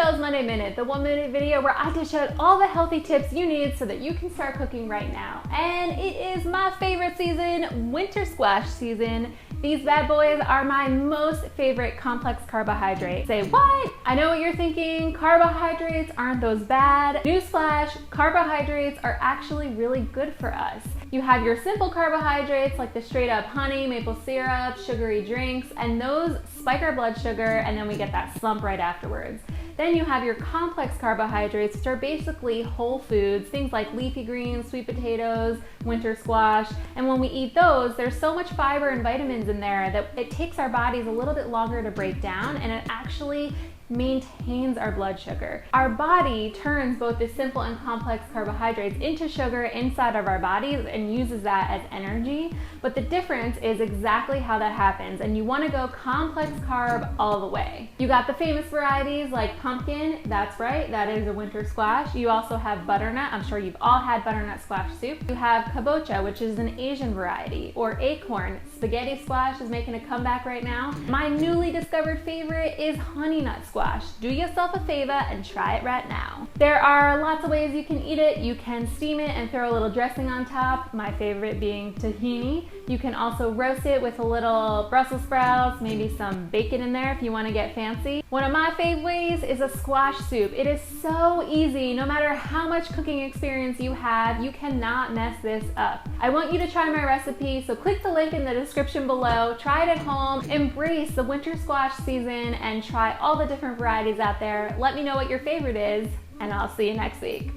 Michelle's Monday Minute, the 1-minute video where I dish out all the healthy tips you need so that you can start cooking right now. And it is my favorite season, winter squash season. These bad boys are my most favorite complex carbohydrate. Say what? I know what you're thinking, carbohydrates aren't those bad. Newsflash, carbohydrates are actually really good for us. You have your simple carbohydrates like the straight up honey, maple syrup, sugary drinks, and those spike our blood sugar and then we get that slump right afterwards. Then you have your complex carbohydrates, which are basically whole foods, things like leafy greens, sweet potatoes, winter squash. And when we eat those, there's so much fiber and vitamins in there that it takes our bodies a little bit longer to break down, and it actually maintains our blood sugar. Our body turns both the simple and complex carbohydrates into sugar inside of our bodies and uses that as energy, but the difference is exactly how that happens, and you want to go complex carb all the way. You got the famous varieties like pumpkin, that's right, that is a winter squash. You also have butternut, I'm sure you've all had butternut squash soup. You have kabocha, which is an Asian variety, or acorn. Spaghetti squash is making a comeback right now. My newly discovered favorite is honey nut squash. Do yourself a favor and try it right now. There are lots of ways you can eat it. You can steam it and throw a little dressing on top, my favorite being tahini. You can also roast it with a little Brussels sprouts, maybe some bacon in there if you want to get fancy. One of my fave ways is a squash soup. It is so easy. No matter how much cooking experience you have, you cannot mess this up. I want you to try my recipe, so click the link in the description below. Try it at home, embrace the winter squash season, and try all the different varieties out there. Let me know what your favorite is, and I'll see you next week.